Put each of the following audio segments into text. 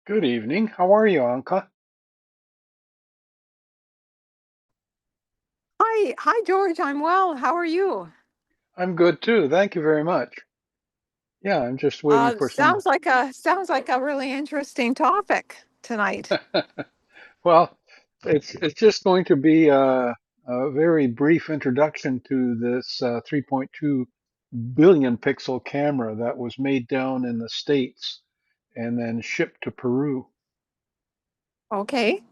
Good evening. How are you, Anka? Hi, George. I'm well. How are you? I'm good too. Thank you very much. Yeah, I'm just waiting for some. Sounds like a really interesting topic tonight. Well, it's just going to be a very brief introduction to this 3.2 billion pixel camera that was made down in the States and then shipped to Peru. Okay,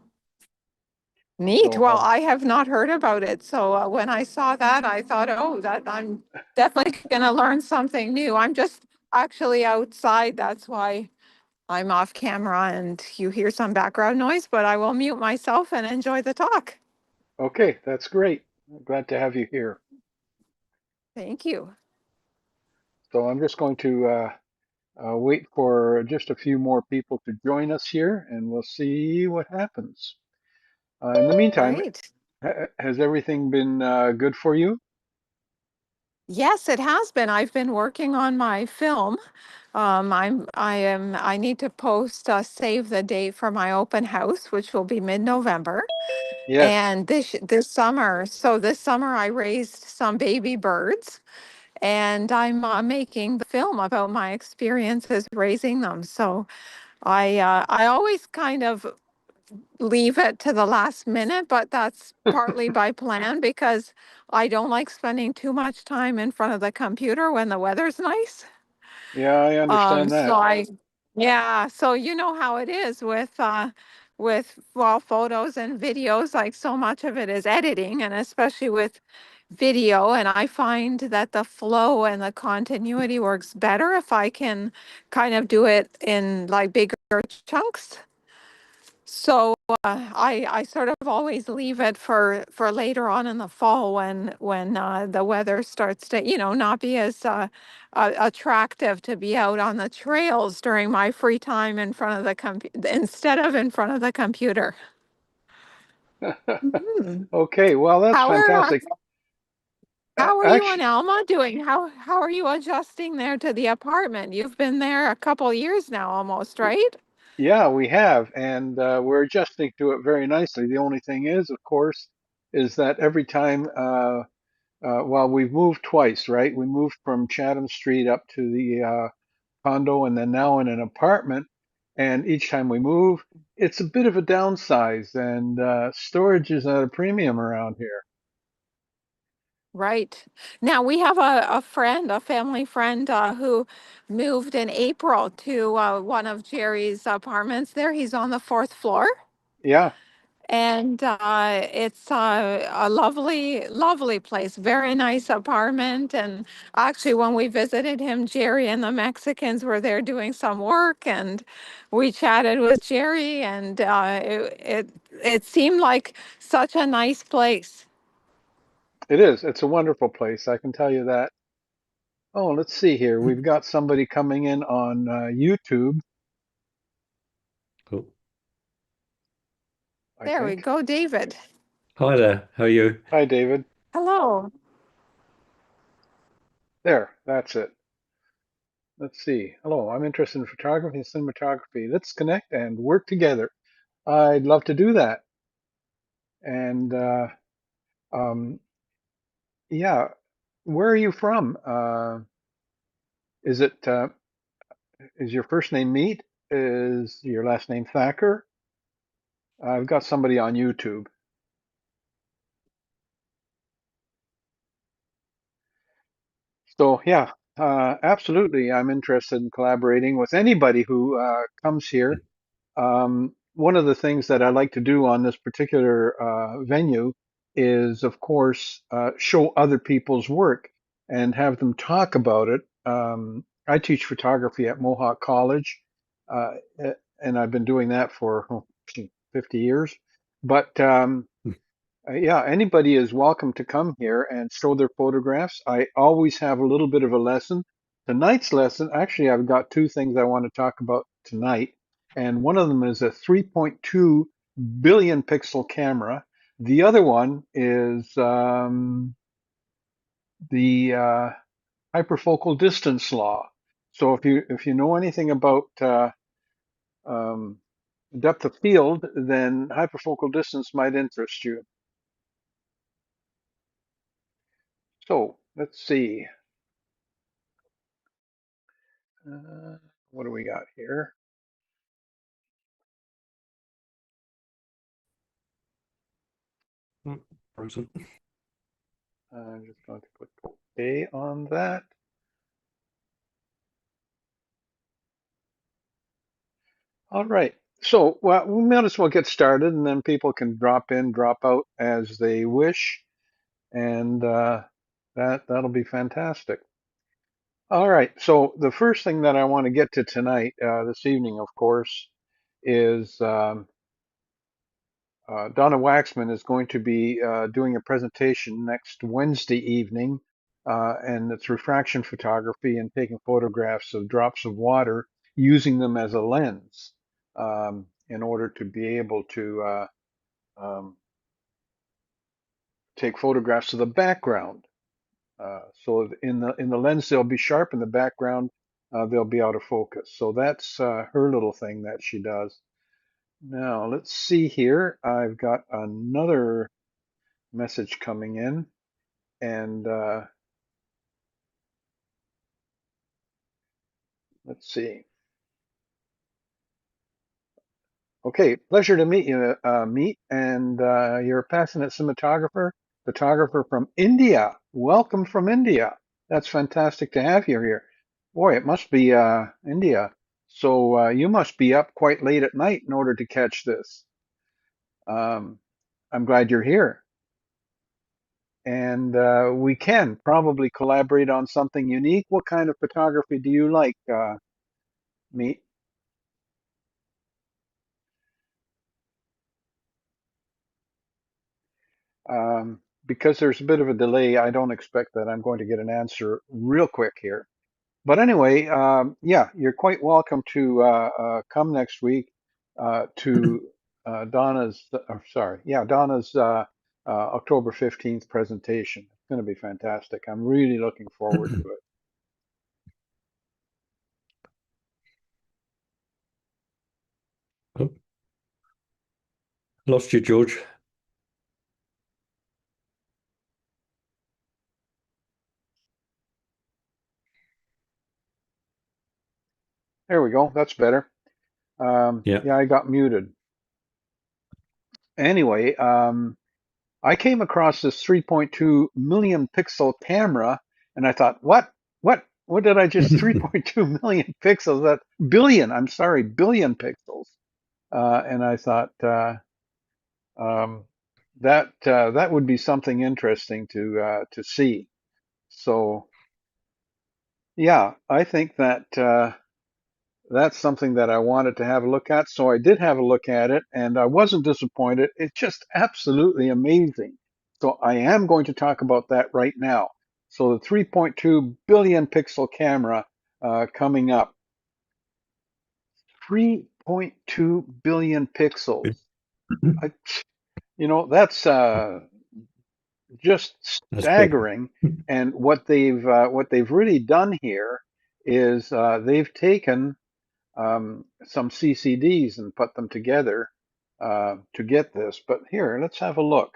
neat. So, Well, I have not heard about it, so when I saw that, I thought, oh, that I'm definitely going to learn something new. I'm just actually outside. That's why I'm off camera and you hear some background noise, but I will mute myself and enjoy the talk. okay, that's great. Glad to have you here. Thank you. So I'm just going to wait for just a few more people to join us here, and we'll see what happens. In the meantime, Right. has everything been good for you? Yes, it has been. I've been working on my film. I need to post save the date for my open house, which will be mid-November. Yes. And this summer I raised some baby birds, and I'm making the film about my experiences raising them. So I always kind of leave it to the last minute, but that's partly by plan because I don't like spending too much time in front of the computer when the weather's nice. Yeah, I Um, understand so that. I, yeah, so you know how it is with well, photos and videos, like so much of it is editing, and especially with video, and I find that the flow and the continuity works better if I can kind of do it in like bigger chunks. So I sort of always leave it for later on in the fall when the weather starts to not be as attractive to be out on the trails during my free time in front of the instead of in front of the computer. Mhm. Okay, well, that's How are fantastic. how are you and Actually, Alma doing? How are you adjusting there to the apartment? You've been there a couple years now almost, right? yeah, we have, and we're adjusting to it very nicely. The only thing is, of course, is that every time, well, we've moved twice, right? We moved from Chatham Street up to the condo and then now in an apartment. And each time we move, it's a bit of a downsize, and storage is at a premium around here. Right. Now we have a family friend who moved in April to one of Jerry's apartments there. He's on the fourth floor. Yeah, And it's a lovely, lovely place. Very nice apartment. And actually, when we visited him, Jerry and the Mexicans were there doing some work, and we chatted with Jerry, and it seemed like such a nice place. it is. It's a wonderful place, I can tell you that. Oh, let's see here. We've got somebody coming in on YouTube, Cool. I There we think. go, David. Hi there. How are you? Hi, David. Hello. There, that's it. Let's see. Hello, I'm interested in photography and cinematography. Let's connect and work together. I'd love to do that. And um, yeah, where are you from? Is it is your first name Meat? Is your last name Thacker? I've got somebody on YouTube. So yeah, absolutely. I'm interested in collaborating with anybody who comes here. One of the things that I like to do on this particular venue is, of course, show other people's work and have them talk about it. I teach photography at Mohawk College, uh, and I've been doing that for 50 years. But yeah, anybody is welcome to come here and show their photographs. I always have a little bit of a lesson. Tonight's lesson, actually, I've got two things I want to talk about tonight. And one of them is a 3.2 billion pixel camera. The other one is the hyperfocal distance law. So if you know anything about depth of field, then hyperfocal distance might interest you. So let's see. What do we got here? Frozen. I'm just going to click OK on that. All right. So, well, we might as well get started, and then people can drop in, drop out as they wish, and that'll be fantastic. All right. So, the first thing that I want to get to tonight, this evening, of course, is Donna Waxman is going to be doing a presentation next Wednesday evening, and it's refraction photography and taking photographs of drops of water using them as a lens in order to be able to um, take photographs of the background. So in the lens they'll be sharp, in the background they'll be out of focus. So that's her little thing that she does. Now let's see here. I've got another message coming in, and let's see. Okay, pleasure to meet you, Meet, and you're a passionate cinematographer, photographer from India. Welcome from India. That's fantastic to have you here. Boy, it must be India. So you must be up quite late at night in order to catch this. Um, I'm glad you're here. And we can probably collaborate on something unique. What kind of photography do you like, Meet? Because there's a bit of a delay, I don't expect that I'm going to get an answer real quick here. But anyway, yeah, you're quite welcome to come next week to Donna's, sorry, yeah, Donna's October 15th presentation. It's going to be fantastic. I'm really looking forward to it. Oh, lost you, George. There we go. That's better. Yeah. Yeah, I got muted. Anyway, I came across this 3.2 million pixel camera and I thought, what did I just 3.2 million pixels? That billion, I'm sorry, billion pixels. And I thought um, that would be something interesting to see. So yeah, I think that that's something that I wanted to have a look at. So I did have a look at it and I wasn't disappointed. It's just absolutely amazing. So I am going to talk about that right now. So the 3.2 billion pixel camera coming up. 3.2 billion pixels. I, that's just That's big. staggering. And what they've really done here is they've taken some CCDs and put them together to get this. But here, let's have a look.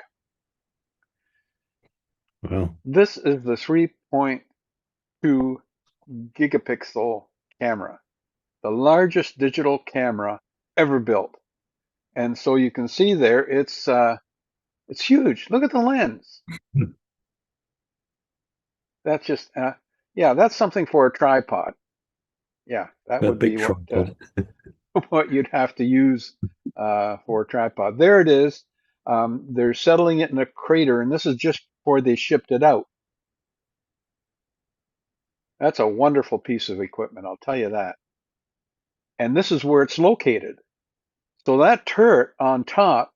Wow. This is the 3.2 gigapixel camera, the largest digital camera ever built. And so you can see there, it's huge. Look at the lens. That's just yeah, that's something for a tripod. Yeah, that A would be big tripod. what you'd have to use for a tripod. There it is. They're settling it in a crater, and this is just before they shipped it out. That's a wonderful piece of equipment, I'll tell you that. And this is where it's located. So that turret on top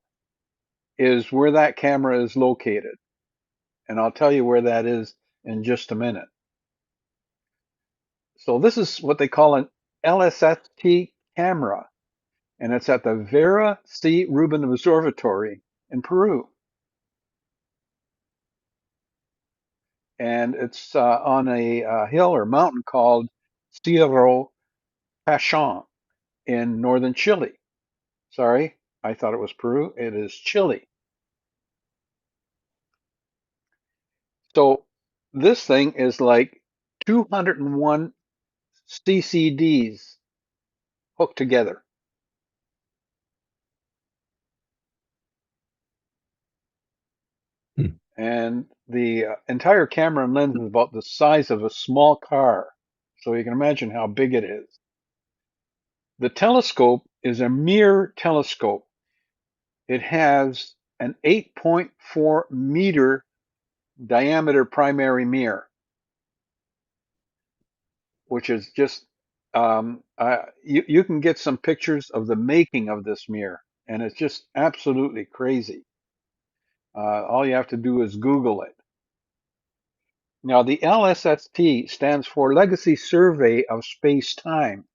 is where that camera is located. And I'll tell you where that is in just a minute. So this is what they call an LSST camera, and it's at the Vera C. Rubin Observatory in Peru. And it's on a hill or mountain called Cerro Pachon in northern Chile. Sorry, I thought it was Peru. It is Chile. So this thing is like 201 CCDs hooked together. Hmm. And the entire camera and lens is about the size of a small car. So you can imagine how big it is. The telescope is a mirror telescope. It has an 8.4 meter diameter primary mirror, which is just, you can get some pictures of the making of this mirror, and it's just absolutely crazy. All you have to do is Google it. Now, the LSST stands for Legacy Survey of Space-Time.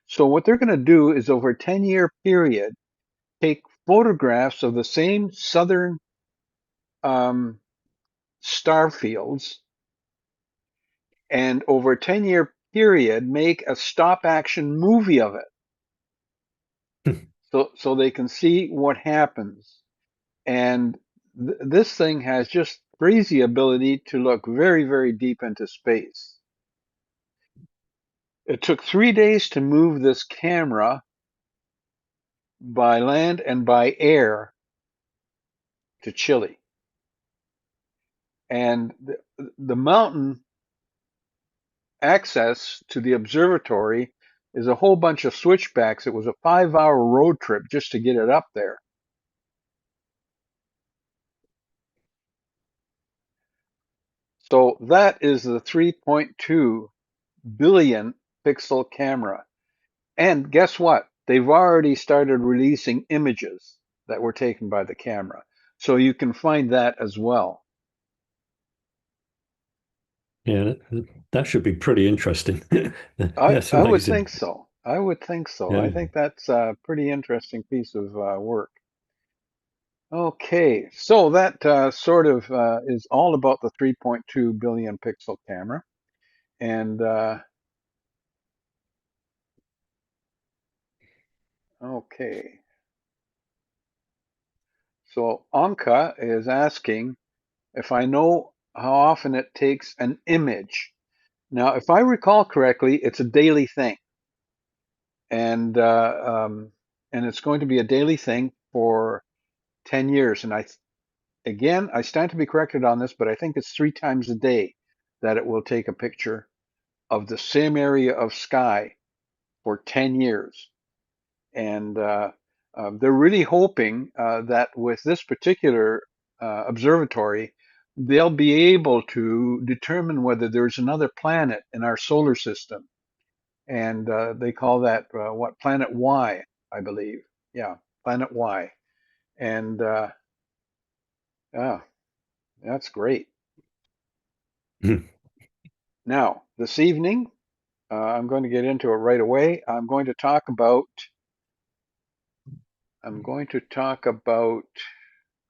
So what they're going to do is over a 10-year period, take photographs of the same southern um, star fields and over a 10-year period, make a stop action movie of it. So they can see what happens. And this thing has just crazy ability to look very, very deep into space. It took 3 days to move this camera by land and by air to Chile. And the mountain access to the observatory is a whole bunch of switchbacks. It was a 5-hour road trip just to get it up there. So that is the 3.2 billion pixel camera. And guess what? They've already started releasing images that were taken by the camera. So you can find that as well. Yeah, that should be pretty interesting. That's I would amazing. think so. I would think so. I Yeah. think that's a pretty interesting piece of work. Okay, so that sort of is all about the 3.2 billion pixel camera. And okay, so Anka is asking if I know how often it takes an image. Now, if I recall correctly, it's a daily thing, and and it's going to be a daily thing for 10 years. And again, I stand to be corrected on this, but I think it's 3 times a day that it will take a picture of the same area of sky for 10 years. And they're really hoping that with this particular observatory, they'll be able to determine whether there's another planet in our solar system. And they call that what, Planet Y, I believe. Yeah, Planet Y. And yeah, that's great. Now, this evening, I'm going to get into it right away. I'm going to talk about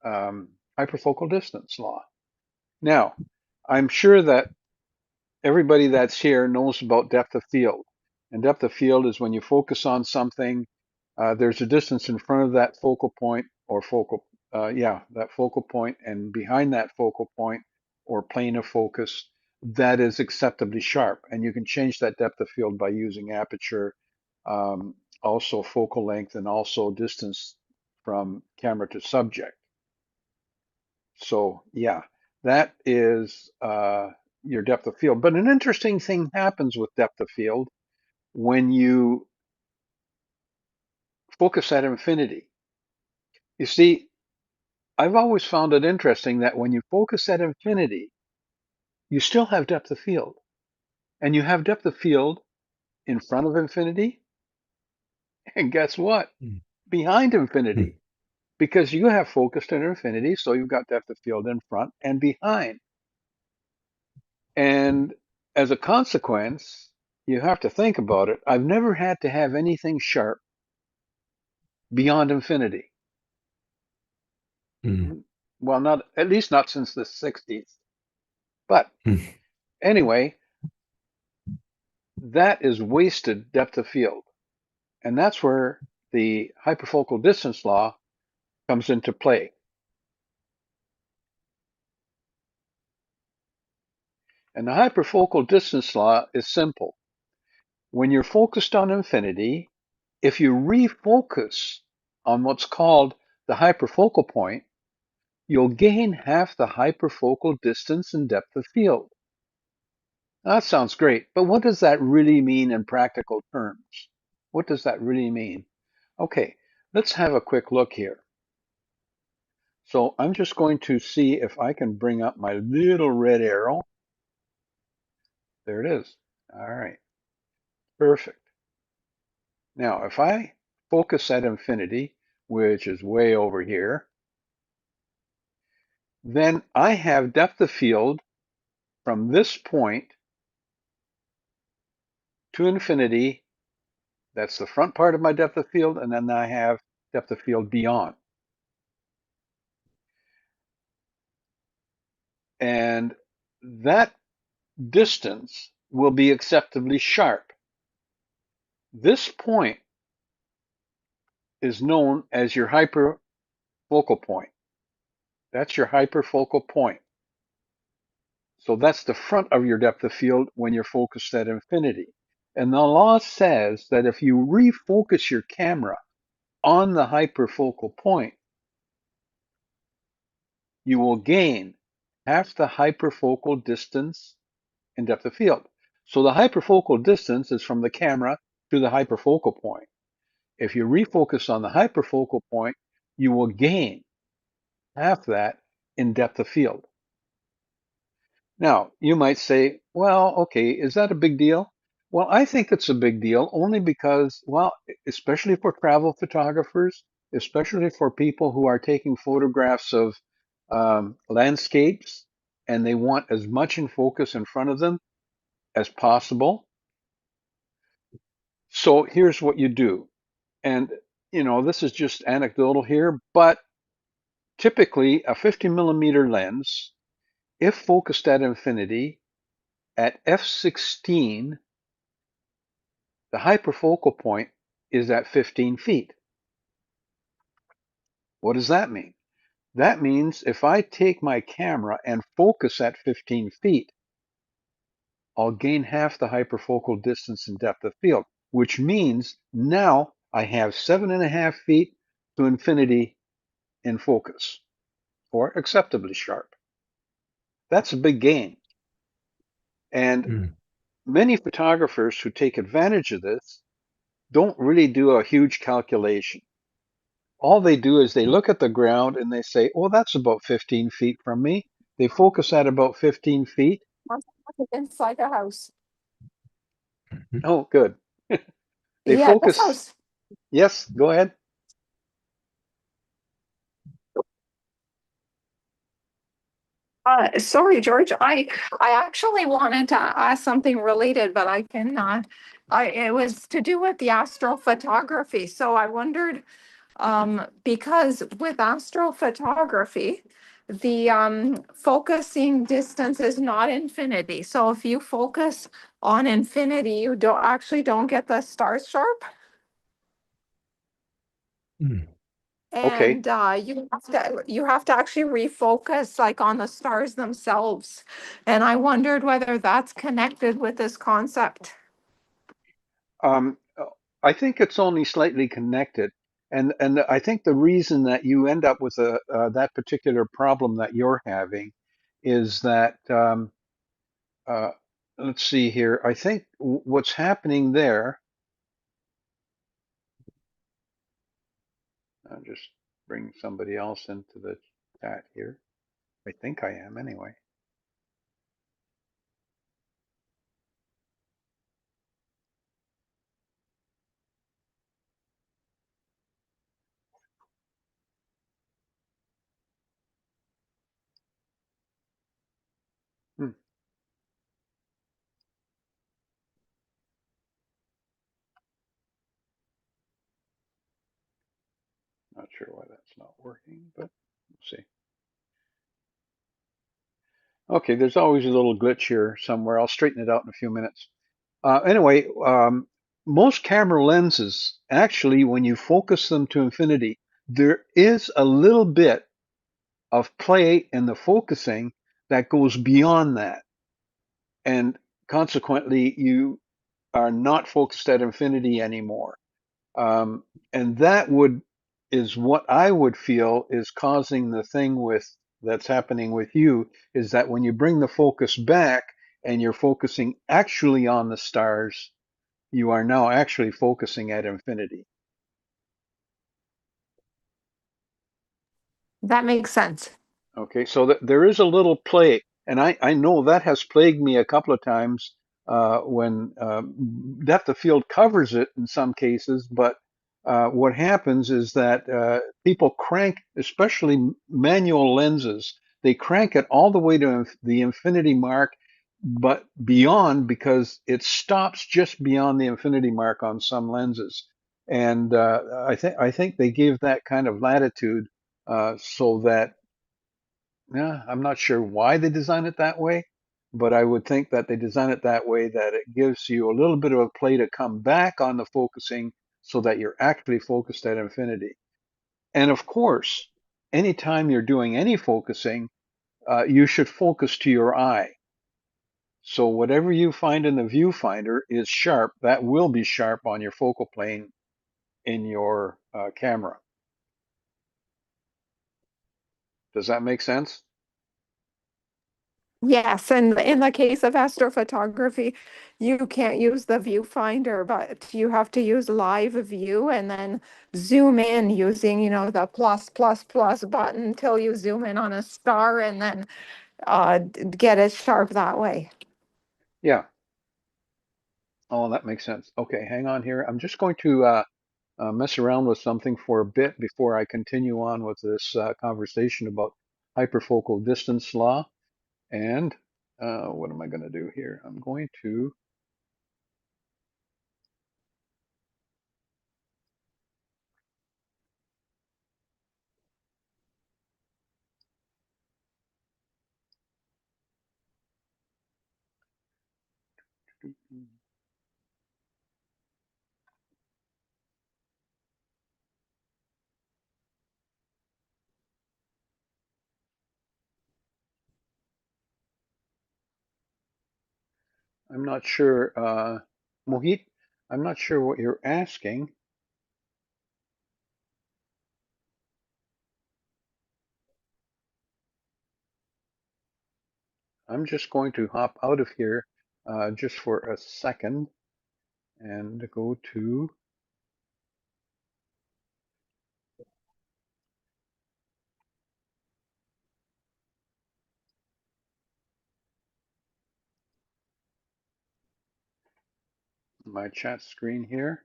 hyperfocal distance law. Now, I'm sure that everybody that's here knows about depth of field. And depth of field is when you focus on something, there's a distance in front of that focal point or that focal point, and behind that focal point or plane of focus that is acceptably sharp. And you can change that depth of field by using aperture, um, also focal length, and also distance from camera to subject. So yeah, that is your depth of field. But an interesting thing happens with depth of field when you focus at infinity. You see, I've always found it interesting that when you focus at infinity, you still have depth of field. And you have depth of field in front of infinity, and guess what? Behind infinity. Because you have focused at infinity, so you've got depth of field in front and behind. And as a consequence, you have to think about it. I've never had to have anything sharp beyond infinity. Well, not at least not since the 60s. But anyway, that is wasted depth of field. And that's where the hyperfocal distance law comes into play. And the hyperfocal distance law is simple. When you're focused on infinity, if you refocus on what's called the hyperfocal point, you'll gain half the hyperfocal distance and depth of field. Now, that sounds great, but what does that really mean in practical terms? What does that really mean? Okay, let's have a quick look here. So I'm just going to see if I can bring up my little red arrow. There it is. All right, perfect. Now, if I focus at infinity, which is way over here, then I have depth of field from this point to infinity. That's the front part of my depth of field, and then I have depth of field beyond. And that distance will be acceptably sharp. This point is known as your hyperfocal point. That's your hyperfocal point. So that's the front of your depth of field when you're focused at infinity. And the law says that if you refocus your camera on the hyperfocal point, you will gain half the hyperfocal distance and depth of field. So the hyperfocal distance is from the camera to the hyperfocal point. If you refocus on the hyperfocal point, you will gain half that in depth of field. Now, you might say, well, okay, is that a big deal? Well, I think it's a big deal only because, well, especially for travel photographers, especially for people who are taking photographs of landscapes and they want as much in focus in front of them as possible. So here's what you do. And, this is just anecdotal here, but typically a 50 millimeter lens, if focused at infinity, at f16, the hyperfocal point is at 15 feet. What does that mean? That means if I take my camera and focus at 15 feet, I'll gain half the hyperfocal distance and depth of field, which means now I have 7.5 feet to infinity in focus, or acceptably sharp. That's a big gain. And many photographers who take advantage of this don't really do a huge calculation. All they do is they look at the ground and they say, oh, that's about 15 feet from me. They focus at about 15 feet. Inside the house. Oh, good. They Yeah, this focus. house. Yes, go ahead. Sorry, George. I actually wanted to ask something related, but I cannot. It was to do with the astrophotography. So I wondered, because with astrophotography, the focusing distance is not infinity. So if you focus on infinity, you don't get the stars sharp. Okay. And you have to actually refocus like on the stars themselves. And I wondered whether that's connected with this concept. Um, I think it's only slightly connected. And I think the reason that you end up with that particular problem that you're having is that, uh, let's see here. I think what's happening there, I'll just bring somebody else into the chat here. I think I am anyway. Hmm, not sure why that's not working, but we'll see. Okay, there's always a little glitch here somewhere. I'll straighten it out in a few minutes. Anyway, most camera lenses, actually, when you focus them to infinity, there is a little bit of play in the focusing that goes beyond that. And consequently, you are not focused at infinity anymore. Um, and that would is what I would feel is causing the thing with that's happening with you is that when you bring the focus back and you're focusing actually on the stars, you are now actually focusing at infinity. That makes sense. Okay, so there is a little play, and I know that has plagued me a couple of times when depth of field covers it in some cases, but what happens is that people crank, especially manual lenses, they crank it all the way to the infinity mark, but beyond because it stops just beyond the infinity mark on some lenses, and I think they give that kind of latitude so that yeah, I'm not sure why they design it that way, but I would think that they design it that way that it gives you a little bit of a play to come back on the focusing so that you're actually focused at infinity. And of course, anytime you're doing any focusing, you should focus to your eye. So whatever you find in the viewfinder is sharp. That will be sharp on your focal plane in your camera. Does that make sense? Yes, and in the case of astrophotography, you can't use the viewfinder, but you have to use live view and then zoom in using, the plus button till you zoom in on a star and then get it sharp that way. Yeah. Oh, that makes sense. Okay, hang on here. I'm just going to mess around with something for a bit before I continue on with this conversation about hyperfocal distance law. And what am I going to do here? I'm going to, I'm not sure, Mohit, I'm not sure what you're asking. I'm just going to hop out of here just for a second and go to, my chat screen here.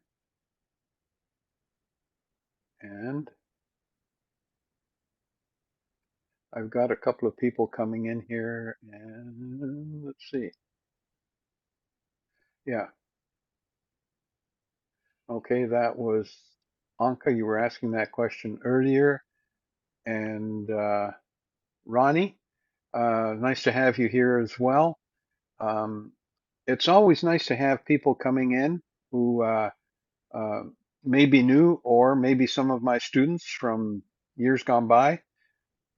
And I've got a couple of people coming in here and let's see. Yeah, okay, that was Anka. You were asking that question earlier. And Ronnie, nice to have you here as well. Um, it's always nice to have people coming in who uh, may be new or maybe some of my students from years gone by.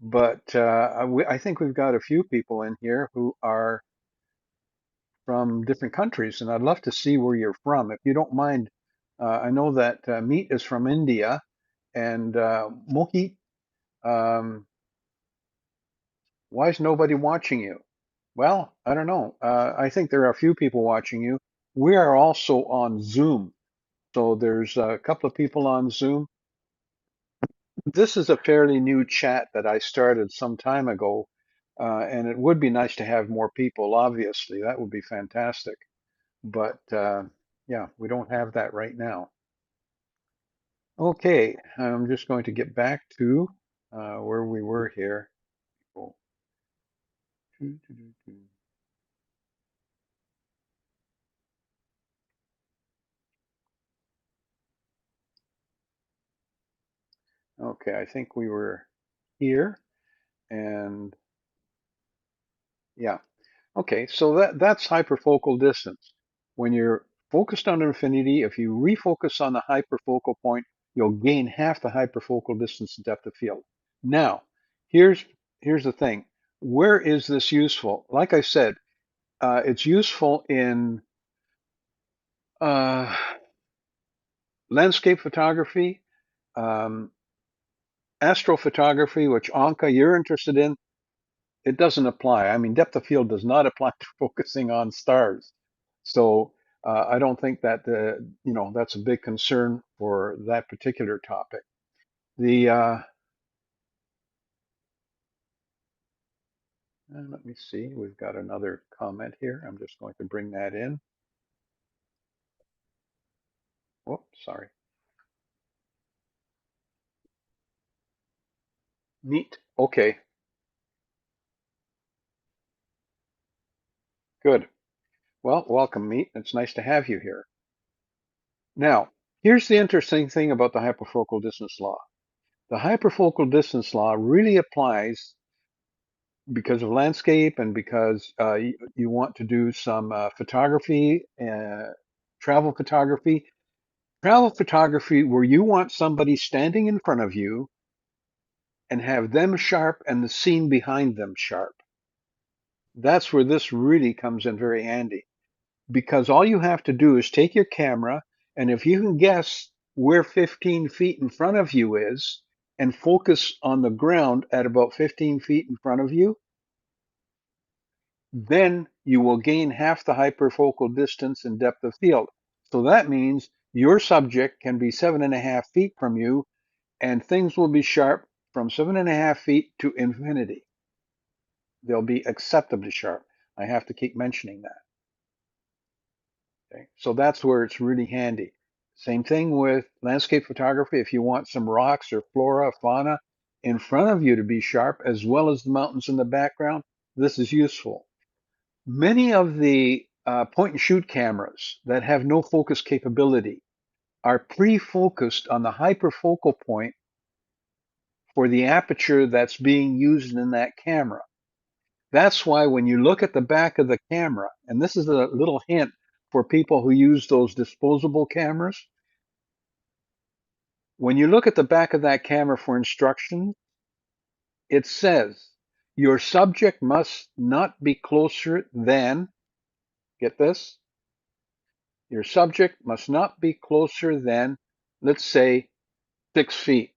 But I think we've got a few people in here who are from different countries, and I'd love to see where you're from. If you don't mind, I know that Meet is from India, and Mohit, um, why is nobody watching you? Well, I don't know. I think there are a few people watching you. We are also on Zoom. So there's a couple of people on Zoom. This is a fairly new chat that I started some time ago, and it would be nice to have more people, obviously. That would be fantastic. But yeah, we don't have that right now. Okay, I'm just going to get back to where we were here. Oh, okay, I think we were here, and yeah. Okay, so that's hyperfocal distance. When you're Focused on infinity, if you refocus on the hyperfocal point, you'll gain half the hyperfocal distance and depth of field. Now, here's the thing. Where is this useful? Like I said, it's useful in uh, landscape photography, um, astrophotography, which Anka, you're interested in. It doesn't apply. I mean, depth of field does not apply to focusing on stars. So I don't think that that's a big concern for that particular topic. The let me see. We've got another comment here. I'm just going to bring that in. Oh, sorry. Neat. Okay, good. Well, welcome, Meet. It's nice to have you here. Now, here's the interesting thing about the hyperfocal distance law. The hyperfocal distance law really applies because of landscape and because you want to do some photography, travel photography where you want somebody standing in front of you and have them sharp and the scene behind them sharp. That's where this really comes in very handy because all you have to do is take your camera, and if you can guess where 15 feet in front of you is and focus on the ground at about 15 feet in front of you, then you will gain half the hyperfocal distance and depth of field. So that means your subject can be 7.5 feet from you, and things will be sharp from 7.5 feet to infinity. They'll be acceptably sharp. I have to keep mentioning that. Okay? So that's where it's really handy. Same thing with landscape photography. If you want some rocks or flora, fauna in front of you to be sharp, as well as the mountains in the background, this is useful. Many of the point and shoot cameras that have no focus capability are pre-focused on the hyperfocal point for the aperture that's being used in that camera. That's why when you look at the back of the camera, and this is a little hint for people who use those disposable cameras, when you look at the back of that camera for instructions, it says your subject must not be closer than, get this, your subject must not be closer than, let's say, 6 feet.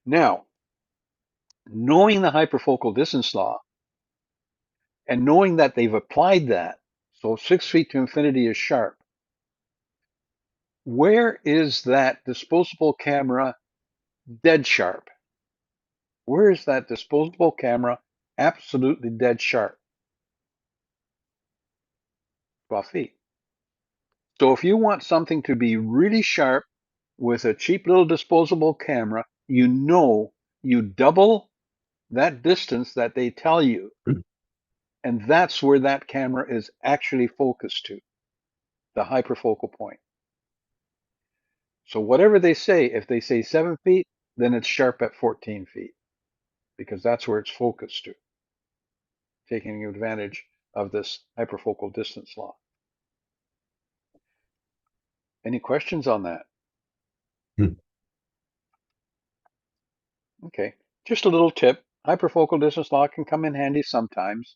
Now, knowing the hyperfocal distance law and knowing that they've applied that, so 6 feet to infinity is sharp, where is that disposable camera dead sharp? Where is that disposable camera absolutely dead sharp? 12 feet. So if you want something to be really sharp with a cheap little disposable camera, you know you double that distance that they tell you, and that's where that camera is actually focused to, the hyperfocal point. So whatever they say, if they say 7 feet, then it's sharp at 14 feet because that's where it's focused to, taking advantage of this hyperfocal distance law. Any questions on that? Hmm. Okay, just a little tip. Hyperfocal distance law can come in handy sometimes,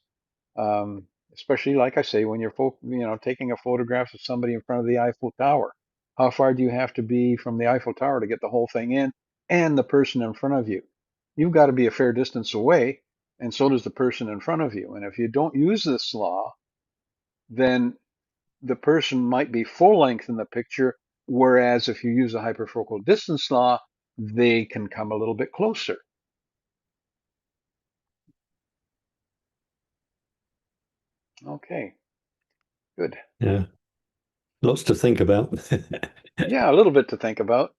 especially like I say, when you're taking a photograph of somebody in front of the Eiffel Tower. How far do you have to be from the Eiffel Tower to get the whole thing in and the person in front of you? You've got to be a fair distance away, and so does the person in front of you. And if you don't use this law, then the person might be full length in the picture, whereas if you use the hyperfocal distance law, they can come a little bit closer. Okay, good. Yeah, lots to think about. Yeah, a little bit to think about.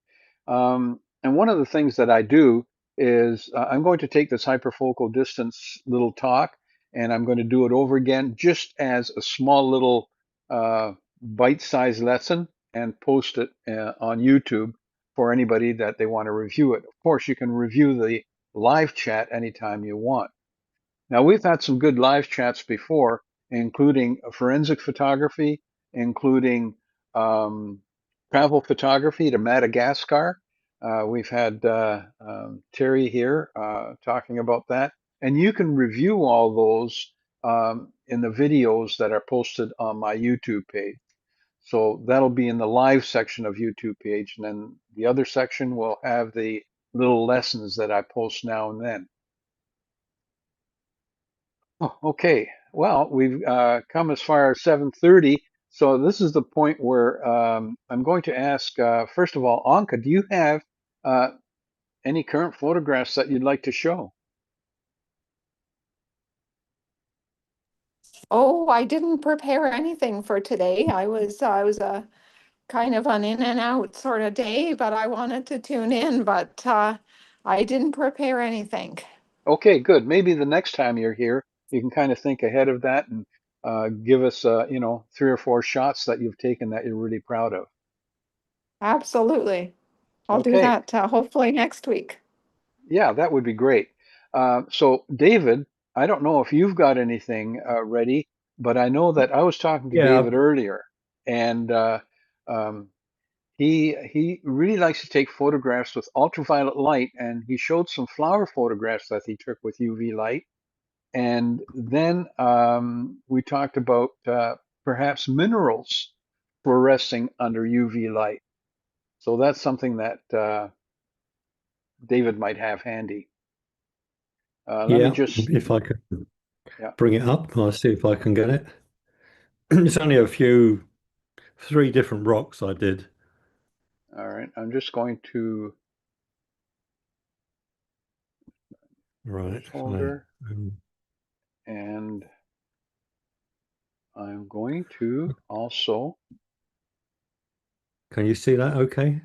And one of the things that I do is I'm going to take this hyperfocal distance little talk and I'm going to do it over again just as a small little bite-sized lesson and post it on YouTube for anybody that they want to review it. Of course, you can review the live chat anytime you want. Now, we've had some good live chats before, including forensic photography, including um, travel photography to Madagascar. We've had Terry here talking about that, and you can review all those in the videos that are posted on my YouTube page. So that'll be in the live section of YouTube page, and then the other section will have the little lessons that I post now and then. Oh, okay. Well, we've come as far as 7:30, so this is the point where I'm going to ask, first of all, Anka, do you have uh, any current photographs that you'd like to show? Oh, I didn't prepare anything for today. I was a kind of an in and out sort of day, but I wanted to tune in, but I didn't prepare anything. Okay, good. Maybe the next time you're here, you can kind of think ahead of that and give us, 3 or 4 shots that you've taken that you're really proud of. Absolutely. I'll do Okay. that hopefully next week. Yeah, that would be great. So, David, I don't know if you've got anything ready, but I know that I was talking to Yeah, David earlier, and um, he really likes to take photographs with ultraviolet light, and he showed some flower photographs that he took with UV light. And then we talked about perhaps minerals fluorescing under UV light. So that's something that David might have handy. Let me yeah. just, If I could yeah, bring it up, I'll see if I can get it. It's only a few, 3 different rocks I did. all right. I'm just going to this Right. So, folder, um, and I'm going to also, can you see that? Okay.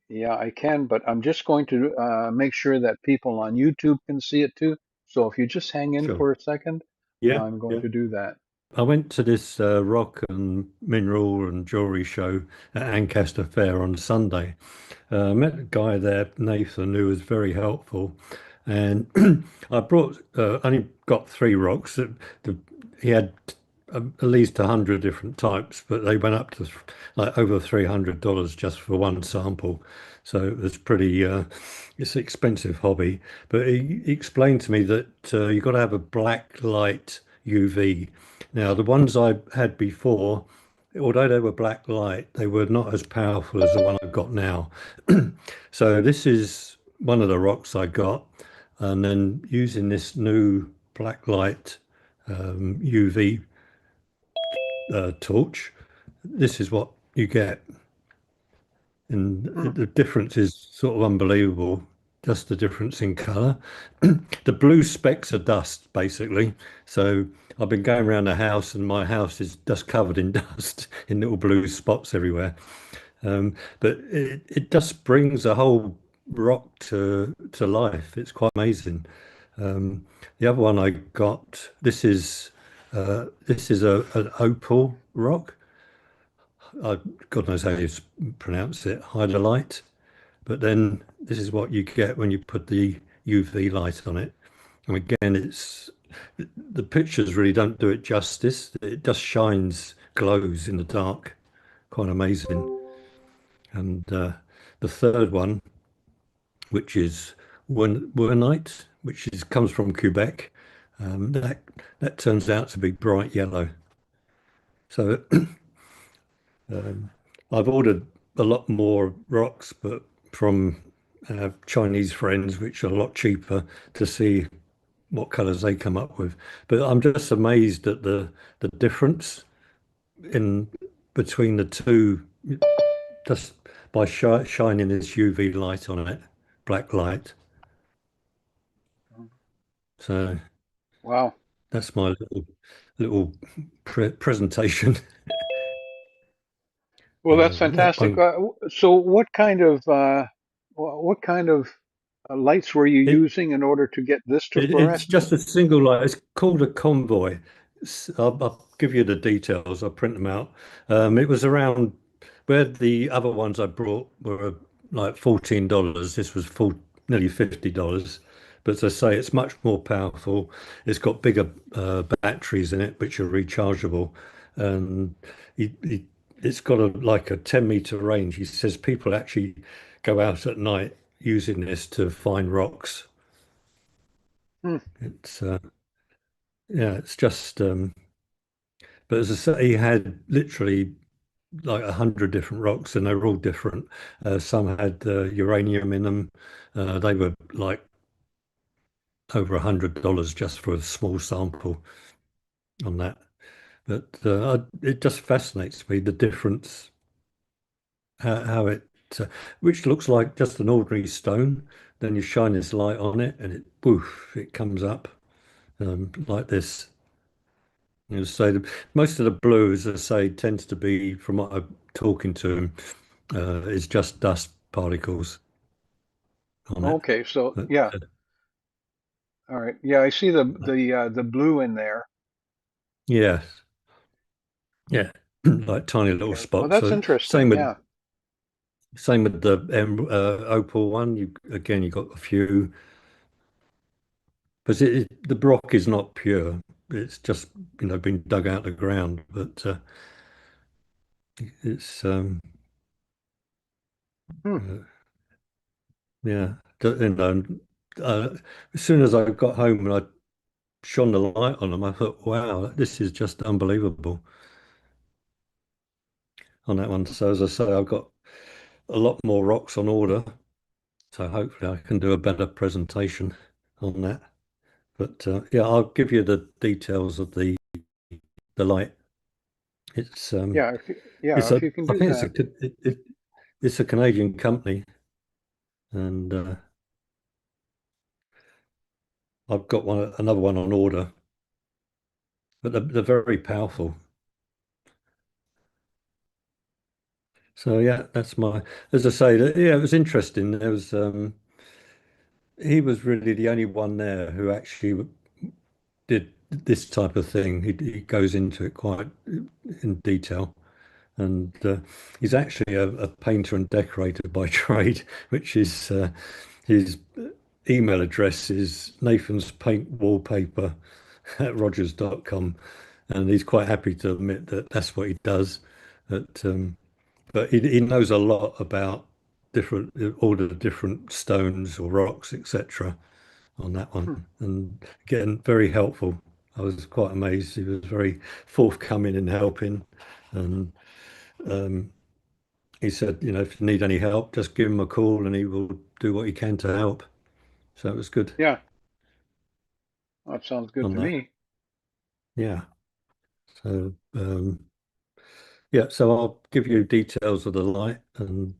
yeah, I can, but I'm just going to make sure that people on YouTube can see it too. So if you just hang in Sure. for a second, Yeah. I'm going Yeah. to do that. I went to this rock and mineral and jewelry show at Ancaster Fair on Sunday. I met a guy there, Nathan, who was very helpful. And I brought, only got 3 rocks. The, he had at least 100 different types, but they went up to like over $300 just for one sample. So it was pretty, it's an expensive hobby. But he explained to me that you've got to have a black light UV. Now, the ones I had before, although they were black light, they were not as powerful as the one I've got now. So this is one of the rocks I got, and then using this new black light UV torch, this is what you get. And Hmm. the difference is sort of unbelievable, just the difference in color. The blue specks are dust, basically. So I've been going around the house, and my house is just covered in dust, in little blue spots everywhere. But it just brings a whole rock to life. It's quite amazing. The other one I got, this is an opal rock. God knows how you pronounce it, hydrolite. But then this is what you get when you put the UV light on it. And again, the pictures really don't do it justice. It just shines, glows in the dark. Quite amazing. And the third one, which is Wernite, which is comes from Quebec, that turns out to be bright yellow. So I've ordered a lot more rocks, but from Chinese friends, which are a lot cheaper, to see what colours they come up with. But I'm just amazed at the difference in between the two, just by shining this UV light on it, black light. So Wow. that's my little presentation. Well, that's That fantastic. one, So what kind of lights were you it, using in order to get this to it's fluoresce? just a single light. It's called a convoy. I'll give you the details. I'll print them out. It was around where the other ones I brought were like $14. This was nearly $50. But as I say, it's much more powerful. It's got bigger batteries in it, which are rechargeable, and it's got like a 10-meter range. He says people actually go out at night using this to find rocks. Hmm. It's yeah, it's just. But as I say, he had literally like 100 different rocks, and they were all different. Some had uranium in them. They were like over $100 just for a small sample on that. But it just fascinates me the difference, how it, which looks like just an ordinary stone. Then you shine this light on it, and it woof, it comes up like this. You know, so most of the blue, as I say, tends to be, from what I'm talking to him, is just dust particles on it. Okay, so But yeah, all right. Yeah, I see the blue in there. yeah, yeah, like tiny little Okay. Well, spots. that's So interesting. Yeah. same with the opal one. You again, you got a few, but the rock is not pure. It's just been dug out of the ground. But it's Hmm. uh, yeah, uh, as soon as I got home and I shone the light on them, I thought, wow, this is just unbelievable on that one. So as I say, I've got a lot more rocks on order. So hopefully I can do a better presentation on that. But yeah, I'll give you the details of the light. It's Yeah. If you can I do think it's that. it's a Canadian company, and I've got another one on order, but they're very powerful. So yeah, that's my, as I say, yeah, it was interesting. There was he was really the only one there who actually did this type of thing. He goes into it quite in detail. And he's actually a painter and decorator by trade, which is his email address is Nathan's Paint Wallpaper at rogers.com. And he's quite happy to admit that that's what he does. But he knows a lot about different, all the different stones or rocks, etc. on that one. Hmm. And again, very helpful. I was quite amazed. He was very forthcoming in helping. And um, he said, if you need any help, just give him a call and he will do what he can to help. So it was good Yeah. That sounds good on to that. me. Yeah. So yeah, so I'll give you details of the light and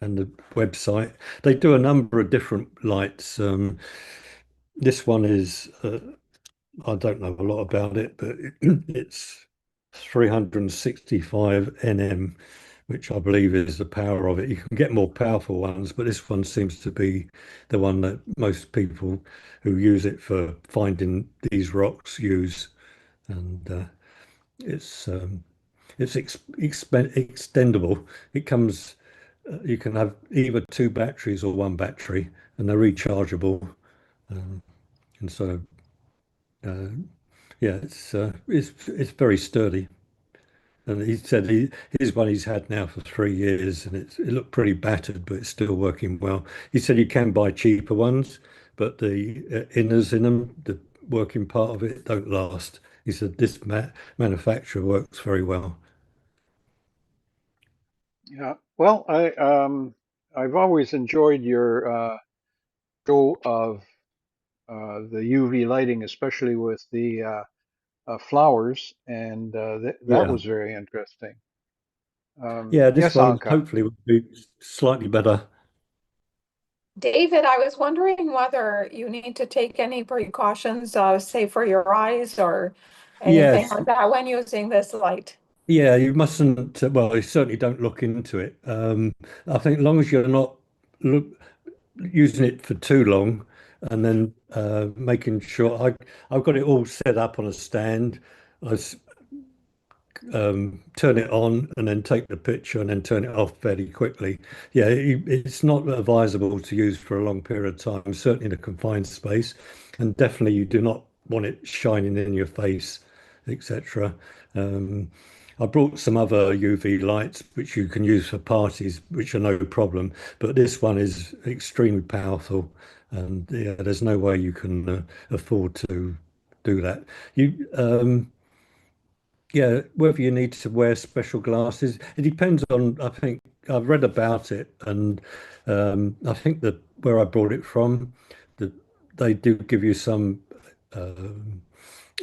the website. They do a number of different lights. This one is I don't know a lot about it, but it's 365 nm, which I believe is the power of it. You can get more powerful ones, but this one seems to be the one that most people who use it for finding these rocks use. And it's extendable. It comes, you can have either two batteries or one battery, and they're rechargeable. Um, and so, uh, yeah, it's very sturdy. And he said his one he's had now for 3 years, and it looked pretty battered, but it's still working well. He said you can buy cheaper ones, but the inners in them, the working part of it, don't last. He said this manufacturer works very well. Yeah. Well, I've always enjoyed your show of the UV lighting, especially with the flowers, and that Yeah, was very interesting. yeah. This Yes, one Anka. hopefully will be slightly better. David, I was wondering whether you need to take any precautions, say for your eyes or anything Yes, like that when using this light. yeah. You mustn't. Well, you certainly don't look into it. I think as long as you're not look using it for too long, and then making sure I've got it all set up on a stand. I turn it on and then take the picture and then turn it off fairly quickly. Yeah, it's not advisable to use for a long period of time, certainly in a confined space, and definitely you do not want it shining in your face, etc. Um, I brought some other UV lights which you can use for parties, which are no problem, but this one is extremely powerful, and yeah, there's no way you can afford to do that. You Yeah, whether you need to wear special glasses, it depends on, I think I've read about it, and I think that where I brought it from, that they do give you some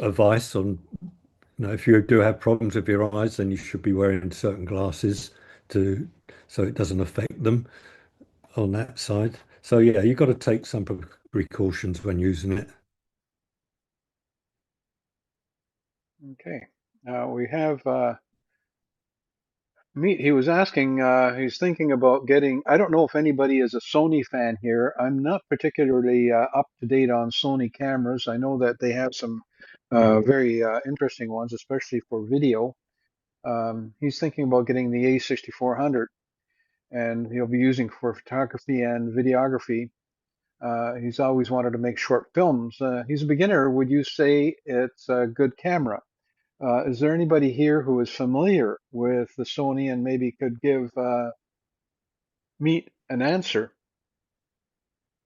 advice on, if you do have problems with your eyes, then you should be wearing certain glasses to, so it doesn't affect them on that side. So yeah, you've got to take some precautions when using it. Okay. We have Meet. He was asking, he's thinking about getting, I don't know if anybody is a Sony fan here. I'm not particularly up to date on Sony cameras. I know that they have some very interesting ones, especially for video. He's thinking about getting the A6400, and he'll be using for photography and videography. He's always wanted to make short films. He's a beginner. Would you say it's a good camera? Is there anybody here who is familiar with the Sony and maybe could give Meet an answer?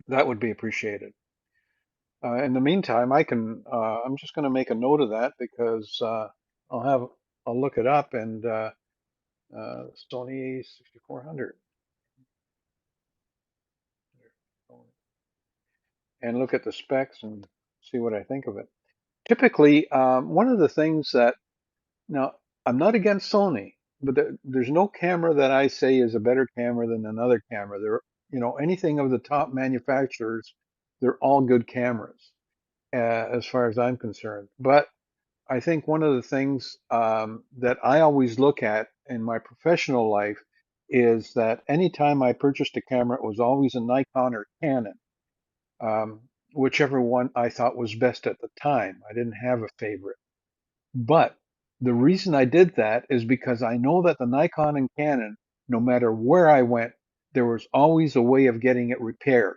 That would be appreciated. In the meantime, I'm just going to make a note of that because I'll have, I'll look it up and Sony A6400 and look at the specs and see what I think of it. Typically, one of the things that now, I'm not against Sony, but there's no camera that I say is a better camera than another camera. Anything of the top manufacturers, they're all good cameras, as far as I'm concerned. But I think one of the things that I always look at in my professional life is that anytime I purchased a camera, it was always a Nikon or Canon, um, whichever one I thought was best at the time. I didn't have a favorite. But the reason I did that is because I know that the Nikon and Canon, no matter where I went, there was always a way of getting it repaired.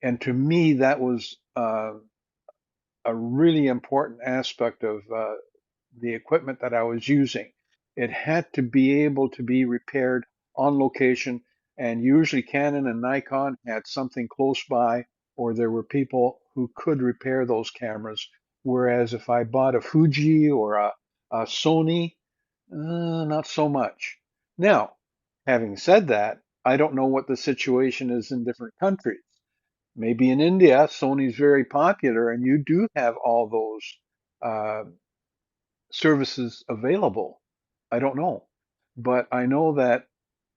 And to me, that was a really important aspect of the equipment that I was using. It had to be able to be repaired on location, and usually Canon and Nikon had something close by, or there were people who could repair those cameras. Whereas if I bought a Fuji or a Sony, not so much. Now, having said that, I don't know what the situation is in different countries. Maybe in India, Sony's very popular, and you do have all those uh, services available. I don't know. But I know that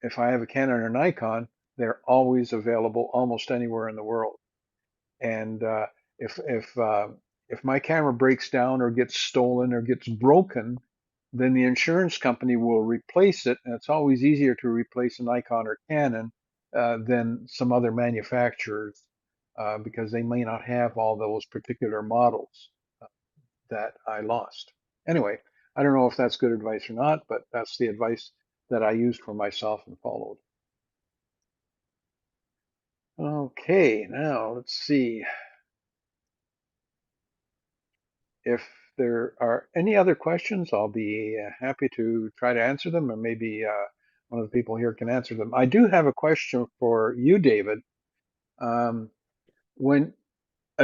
if I have a Canon or Nikon, they're always available almost anywhere in the world. And if if uh, if my camera breaks down or gets stolen or gets broken, then the insurance company will replace it. And it's always easier to replace a Nikon or Canon than some other manufacturers because they may not have all those particular models that I lost. Anyway, I don't know if that's good advice or not, but that's the advice that I used for myself and followed. Okay, now let's see if there are any other questions. I'll be happy to try to answer them, or maybe one of the people here can answer them. I do have a question for you, David. Um, when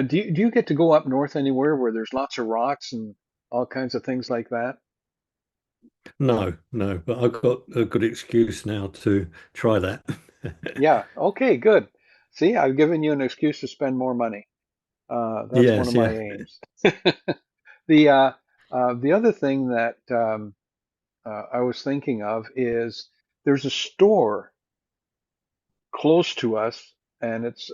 do you get to go up north anywhere where there's lots of rocks and all kinds of things like that? No, no, but I've got a good excuse now to try that. Yeah. Okay, good. See, I've given you an excuse to spend more money. That's one of Yes, my yeah. aims. The other thing that I was thinking of is there's a store close to us, and it's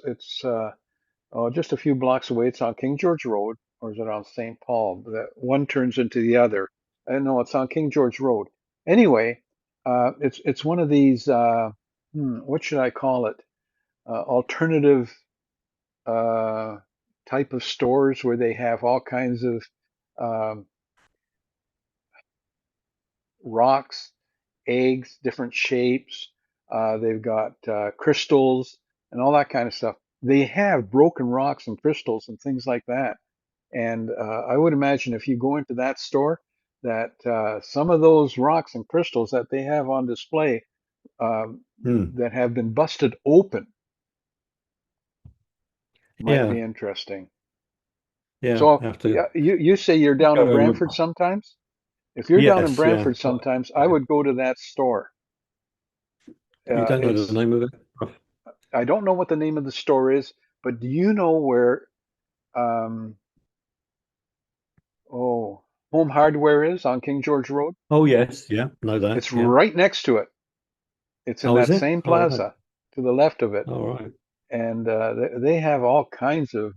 just a few blocks away. It's on King George Road, or is it on St. Paul? That one turns into the other. No, it's on King George Road. Anyway, it's one of these. What should I call it? Alternative uh, type of stores where they have all kinds of um, rocks, eggs, different shapes. They've got crystals and all that kind of stuff. They have broken rocks and crystals and things like that. And I would imagine if you go into that store, that some of those rocks and crystals that they have on display um, Hmm. that have been busted open might Yeah, be interesting. yeah. So I have to yeah, you say you're down in go in with. Brantford sometimes? If you're down in Yes, yeah. Brantford sometimes, I would go to that store. You don't know the It's name of it? I don't know what the name of the store is, but do you know where um, oh Home Hardware is on King George Road? Oh, yes, yeah. Know that. It's Yeah. right next to it. It's in Oh, is that it? same All right. plaza to the left of it, All right. and they have all kinds of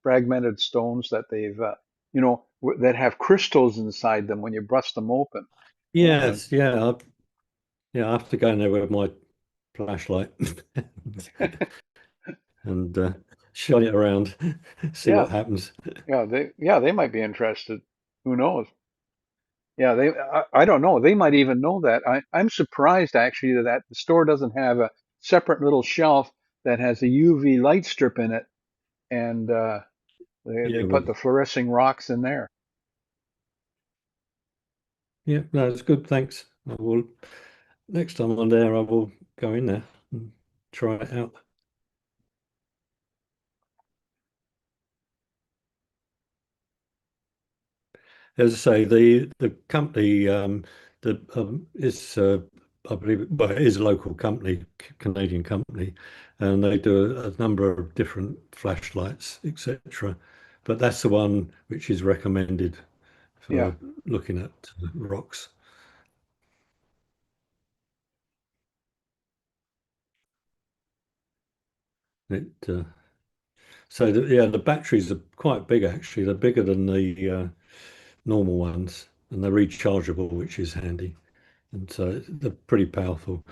fragmented stones that they've that have crystals inside them when you bust them open. And Yes, yeah. Yeah, I have to go in there with my flashlight and shine it around, see yeah, what happens. they might be interested. Who knows? Yeah, I don't know. They might even know that. I'm surprised actually that the store doesn't have a separate little shelf that has a UV light strip in it, and they Yeah, but put the fluorescing rocks in there. yeah, no, it's good. Thanks. I will next time I'm there. I will go in there and try it out. As I say, the company the is I believe well it is a local company, Canadian company, and they do a number of different flashlights, etc. But that's the one which is recommended Yeah, for looking at rocks. It so yeah, the batteries are quite big actually. They're bigger than the normal ones, and they're rechargeable, which is handy. And so they're pretty powerful.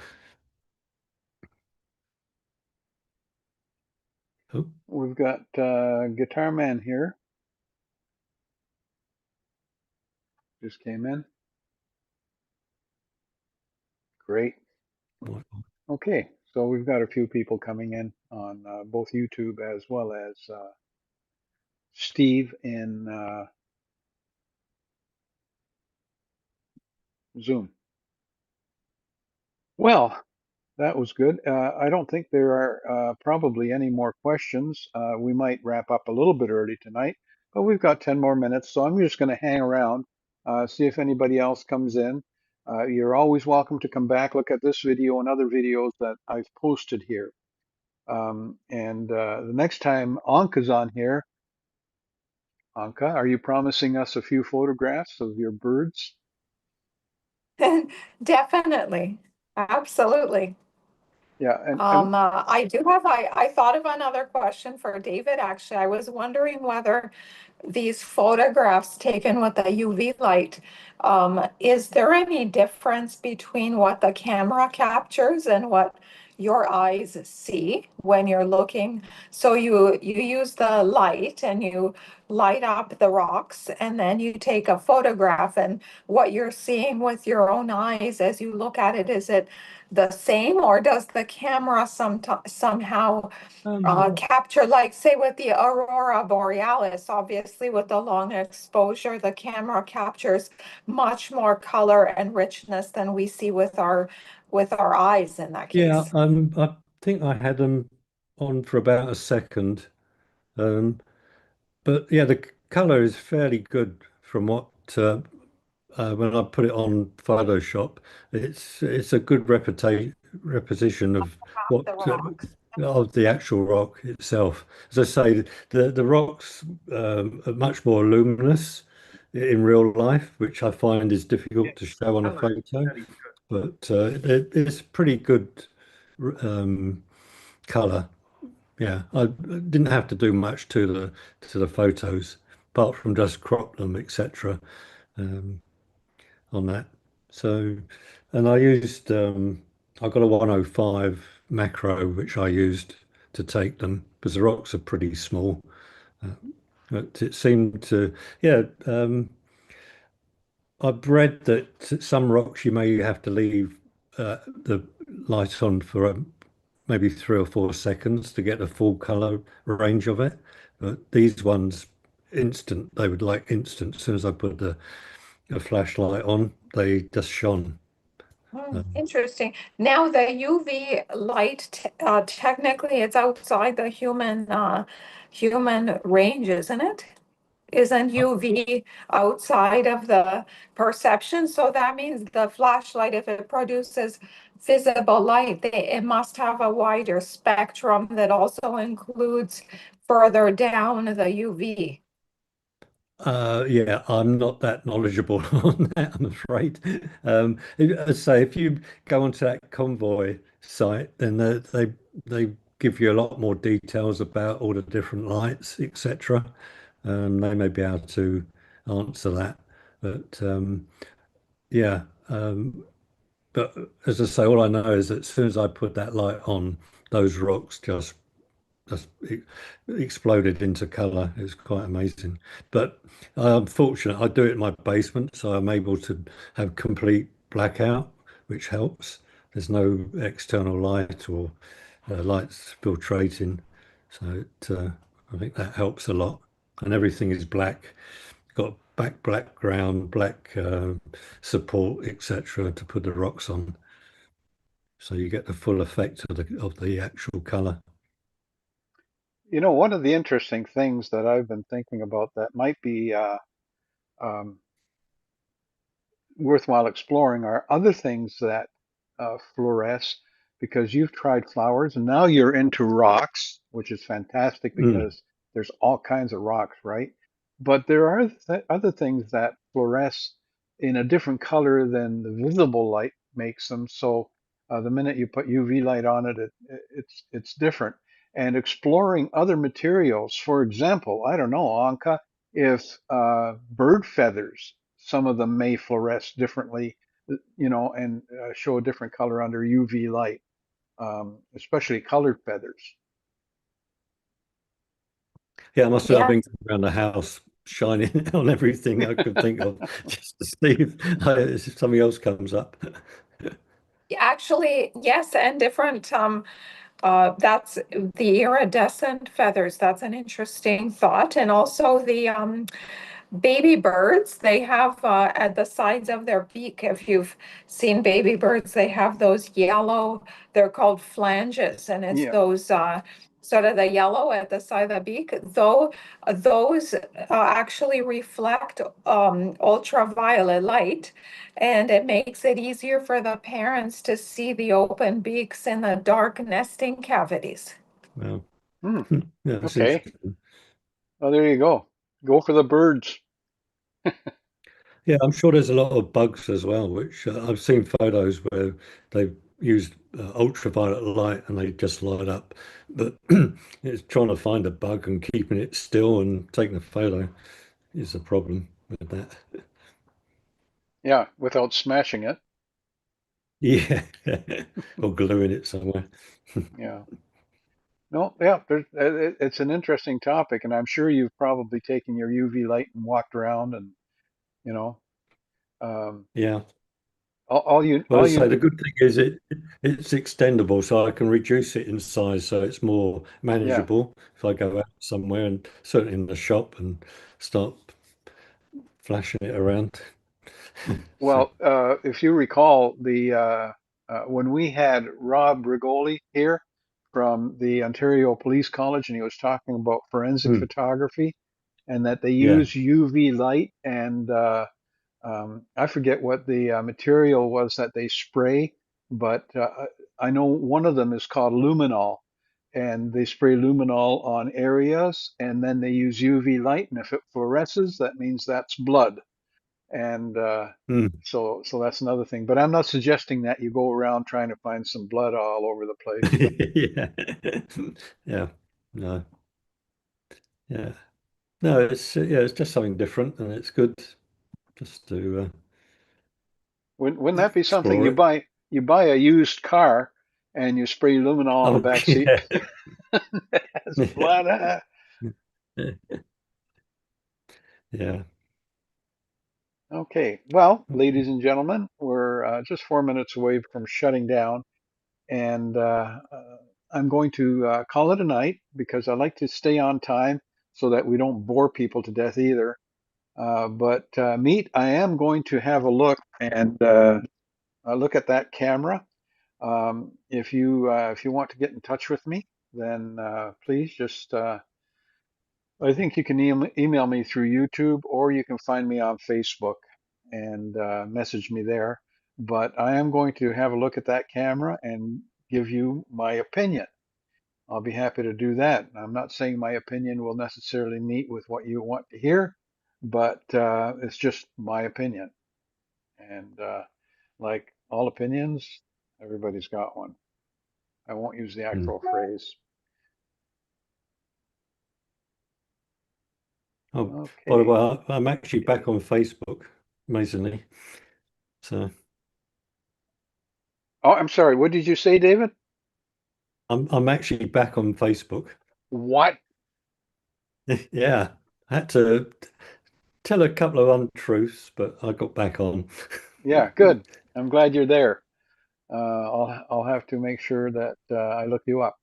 Oh, we've got Guitar Man here. Just came in. Great. right. Okay, so we've got a few people coming in on both YouTube as well as Steve in Zoom. Well, that was good. I don't think there are probably any more questions. We might wrap up a little bit early tonight, but we've got 10 more minutes, so I'm just going to hang around, see if anybody else comes in. You're always welcome to come back, look at this video and other videos that I've posted here. And the next time Anka's on here, Anka, are you promising us a few photographs of your birds? Definitely. Absolutely. Yeah, and I do have, I thought of another question for David, actually. I was wondering whether these photographs taken with the UV light, is there any difference between what the camera captures and what your eyes see when you're looking? So you use the light and you light up the rocks and then you take a photograph, and what you're seeing with your own eyes as you look at it, is it the same, or does the camera somehow Um, capture, like say with the aurora borealis, obviously with the long exposure, the camera captures much more color and richness than we see with our eyes in that yeah, case. I think I had them on for about a second. Um, but yeah, the color is fairly good from what when I put it on Photoshop. It's a good repetition of what The rocks. of the actual rock itself. As I say, the rocks are much more luminous in real life, which I find is difficult to show on a photo. But it's pretty good um, color. Yeah, I didn't have to do much to the photos, apart from just crop them, etc. Um, on that. So, and I got a 105 macro which I used to take them because the rocks are pretty small. Uh, but it seemed to, yeah. I've read that some rocks you may have to leave the light on for maybe 3 or 4 seconds to get the full color range of it. But these ones, instant, they would like instant. As soon as I put a flashlight on, they just shone. Interesting. Now the UV light, technically, it's outside the human range, isn't it? Isn't UV outside of the perception? So that means the flashlight, if it produces visible light, it must have a wider spectrum that also includes further down the UV. Yeah, I'm not that knowledgeable on that, I'm afraid. I'd say if you go onto that convoy site, then they give you a lot more details about all the different lights, etc. They may be able to answer that, but yeah. But as I say, all I know is that as soon as I put that light on, those rocks just exploded into color. It was quite amazing. But I'm fortunate. I do it in my basement, so I'm able to have complete blackout, which helps. There's no external light or lights filtrating, so I think that helps a lot. And everything is black. Got back background, black support, etc. to put the rocks on, so you get the full effect of the actual color. One of the interesting things that I've been thinking about that might be um, worthwhile exploring are other things that fluoresce because you've tried flowers and now you're into rocks, which is fantastic Mm. because there's all kinds of rocks, right? But there are other things that fluoresce in a different color than the visible light makes them. So the minute you put UV light on it, it's different. And exploring other materials, for example, I don't know, Anka, if bird feathers, some of them may fluoresce differently, and show a different color under UV light, especially colored feathers. Yeah, I must say I've Yeah, been around the house shining on everything I could think of just to see if something else comes up. actually, yes, and different that's the iridescent feathers. That's an interesting thought. And also the baby birds, they have at the sides of their beak, if you've seen baby birds, they have those yellow, they're called flanges, and it's Yeah. those sort of the yellow at the side of the beak. Though those actually reflect ultraviolet light, and it makes it easier for the parents to see the open beaks in the dark nesting cavities. Well, Hmm. yeah, that's Okay. interesting. Well, there you go. Go for the birds. Yeah, I'm sure there's a lot of bugs as well, which I've seen photos where they've used ultraviolet light and they just light up. But it's trying to find a bug and keeping it still and taking a photo is a problem with that. Yeah, without smashing it. Yeah, or gluing it somewhere. Yeah. No, yeah, it's an interesting topic, and I'm sure you've probably taken your UV light and walked around, and you know, um, Yeah. all you Well, all as I you say, the good thing is it's extendable, so I can reduce it in size, so it's more yeah. manageable if I go out somewhere and certainly in the shop and start flashing it around. So, Well, if you recall, the when we had Rob Rigoli here from the Ontario Police College, and he was talking about forensic mm, photography, and that they yeah. use UV light, and I forget what the material was that they spray, but I know one of them is called luminol, and they spray luminol on areas, and then they use UV light, and if it fluoresces, that means that's blood. And Mm. so that's another thing. But I'm not suggesting that you go around trying to find some blood all over the place. Yeah. Yeah. No. Yeah. No, it's yeah, it's just something different and it's good just to Wouldn't that be something explore you it. buy? You buy a used car and you spray luminol on the Oh, back seat. yeah. It has blood. Yeah. Okay. Well, ladies and gentlemen, we're just 4 minutes away from shutting down, and I'm going to call it a night because I like to stay on time so that we don't bore people to death either. But Meet, I am going to have a look and look at that camera. If you want to get in touch with me, then please just I think you can email me through YouTube or you can find me on Facebook and message me there. But I am going to have a look at that camera and give you my opinion. I'll be happy to do that. I'm not saying my opinion will necessarily meet with what you want to hear, but it's just my opinion. And like all opinions, everybody's got one. I won't use the Mm. actual phrase. Oh, by the way, Okay. I'm actually back on Facebook, amazingly. So Oh, I'm sorry. What did you say, David? I'm actually back on Facebook. What? Yeah, I had to tell a couple of untruths, but I got back on. Yeah, good. I'm glad you're there. I'll have to make sure that I look you up.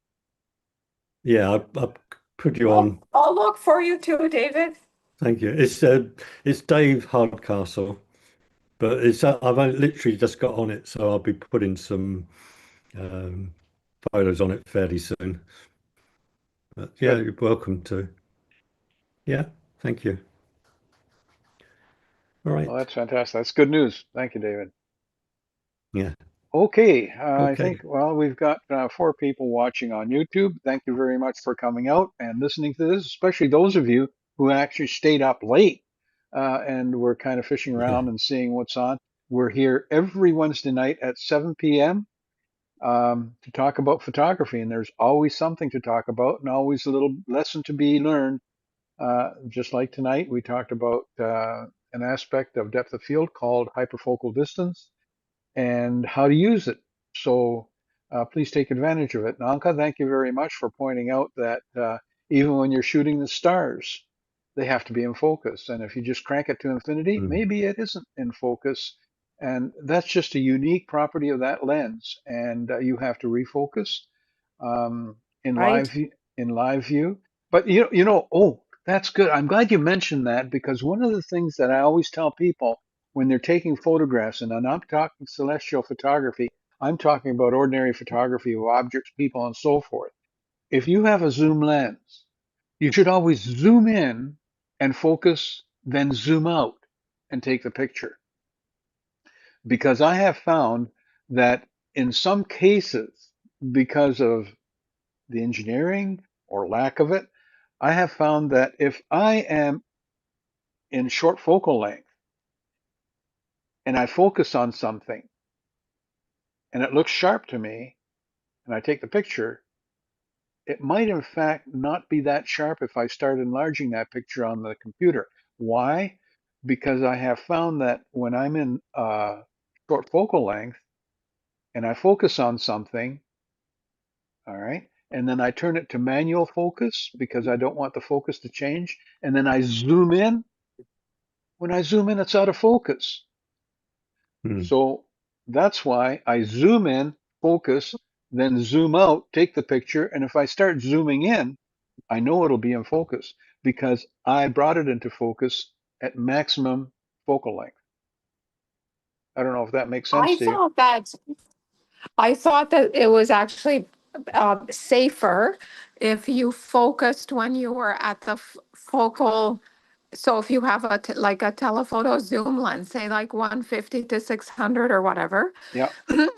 Yeah, I put you I'll, on. I'll look for you too, David. Thank you. It's Dave Hardcastle, but it's I've only literally just got on it, so I'll be putting some um, photos on it fairly soon. But yeah, Good. you're welcome to. Yeah, thank you. All Well, right. that's fantastic. That's good news. Thank you, David. Yeah. Okay, I think, Okay. well, we've got 4 people watching on YouTube. Thank you very much for coming out and listening to this, especially those of you who actually stayed up late and were kind of fishing Yeah. around and seeing what's on. We're here every Wednesday night at 7 p.m. To talk about photography, and there's always something to talk about and always a little lesson to be learned. Just like tonight, we talked about an aspect of depth of field called hyperfocal distance and how to use it. So please take advantage of it. Nanka, thank you very much for pointing out that even when you're shooting the stars, they have to be in focus. And if you just crank it to infinity, Mm. maybe it isn't in focus. And that's just a unique property of that lens. And you have to refocus um, in Right. live view. But oh, that's good. I'm glad you mentioned that because one of the things that I always tell people when they're taking photographs, and I'm not talking celestial photography, I'm talking about ordinary photography of objects, people, and so forth. If you have a zoom lens, you should always zoom in and focus, then zoom out and take the picture. Because I have found that in some cases, because of the engineering or lack of it, I have found that if I am in short focal length and I focus on something and it looks sharp to me and I take the picture, it might in fact not be that sharp if I start enlarging that picture on the computer. Why? Because I have found that when I'm in short focal length and I focus on something, all right, and then I turn it to manual focus because I don't want the focus to change, and then I zoom in. When I zoom in, it's out of focus. Mm. So that's why I zoom in, focus, then zoom out, take the picture, and if I start zooming in, I know it'll be in focus because I brought it into focus at maximum focal length. I don't know if that makes sense I to you. thought that I thought that it was actually safer if you focused when you were at the focal. So if you have like a telephoto zoom lens, say like 150 to 600 or whatever, Yeah.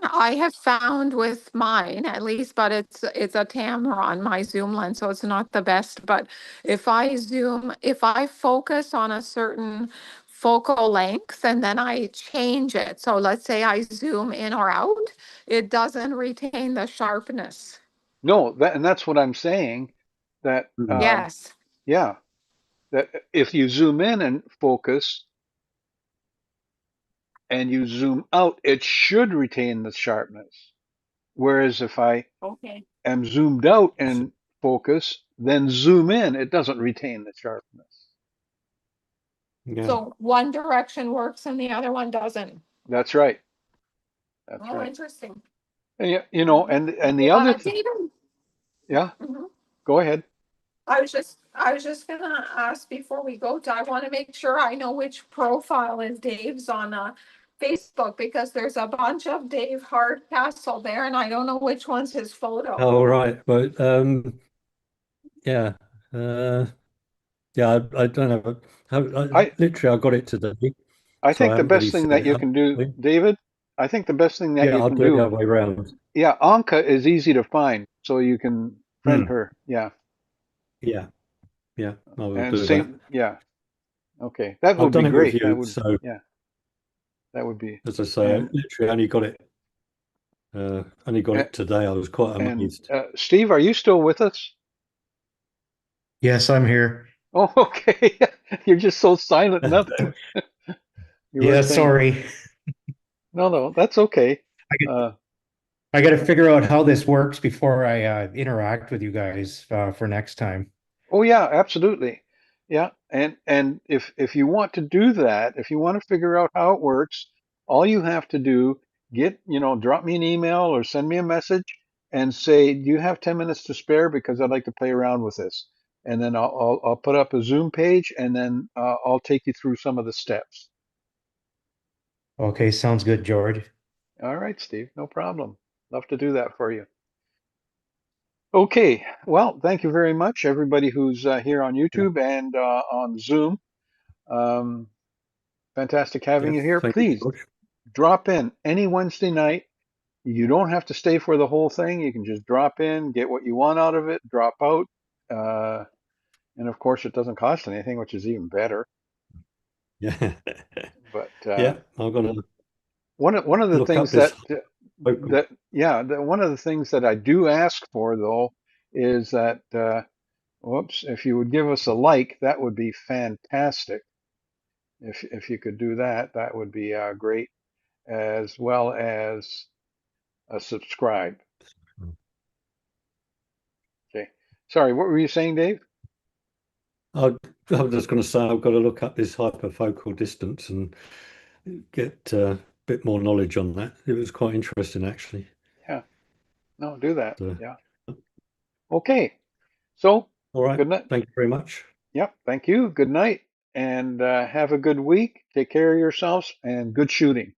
I have found with mine at least, but it's a Tamron, my zoom lens, so it's not the best. But if I focus on a certain focal length and then I change it, so let's say I zoom in or out, it doesn't retain the sharpness. No, and that's what I'm saying. That Mm. Yes. yeah, that if you zoom in and focus and you zoom out, it should retain the sharpness. Whereas if I Okay. am zoomed out and focus, then zoom in, it doesn't retain the sharpness. Yeah. So one direction works and the other one doesn't. That's right. That's Oh, right. interesting. And you know, and the other thing, David. yeah, Mhm. go ahead. I was just gonna ask before we go. I want to make sure I know which profile is Dave's on Facebook because there's a bunch of Dave Hardcastle there, and I don't know which one's his photo. Oh, right. But yeah. Yeah, I don't know. I Literally, I got it today, I so I think the haven't really best thing set that it you up. can do, David, I think the best thing that Yeah, you I'll can do it the do, other way around. yeah, Anka is easy to find, so you can friend Hmm. her. Yeah. Yeah, yeah, I will And do that. same, yeah. Okay. That I've would be done it with great. That you, would, so yeah, that would be. as I say, I And literally only got and, it today. I was quite and amazed. Steve, are you still with us? Yes, I'm here. Oh, okay. You're just so silent. Nothing. You were Yeah, saying, sorry. no, no, that's okay. I get, Uh, I got to figure out how this works before I interact with you guys for next time. oh yeah, absolutely. Yeah. And if you want to do that, if you want to figure out how it works, all you have to do, drop me an email or send me a message and say, do you have 10 minutes to spare? Because I'd like to play around with this. And then I'll put up a Zoom page and then I'll take you through some of the steps. Okay, sounds good, George. All right, Steve, no problem. Love to do that for you. Okay, well, thank you very much, everybody who's here on Yeah, YouTube and on Zoom. Um, Fantastic having yeah. you here. Thank you, Please George. drop in any Wednesday night. You don't have to stay for the whole thing. You can just drop in, get what you want out of it, drop out. Uh, and of course, it doesn't cost anything, which is even better. Yeah, But yeah. I'm gonna one of the look up things this that local. one of the things that I do ask for though is that whoops, if you would give us a like, that would be fantastic. If you could do that, that would be great, as well as a subscribe. Okay. Sorry, what were you saying, Dave? I, I was just going to say I've got to look up this hyperfocal distance and get a bit more knowledge on that. It was quite interesting, actually. Yeah. No, do that. So, Yeah. Okay. So, all right. good night. Thank you very much. Yep. Thank you. Good night, and have a good week. Take care of yourselves, and good shooting.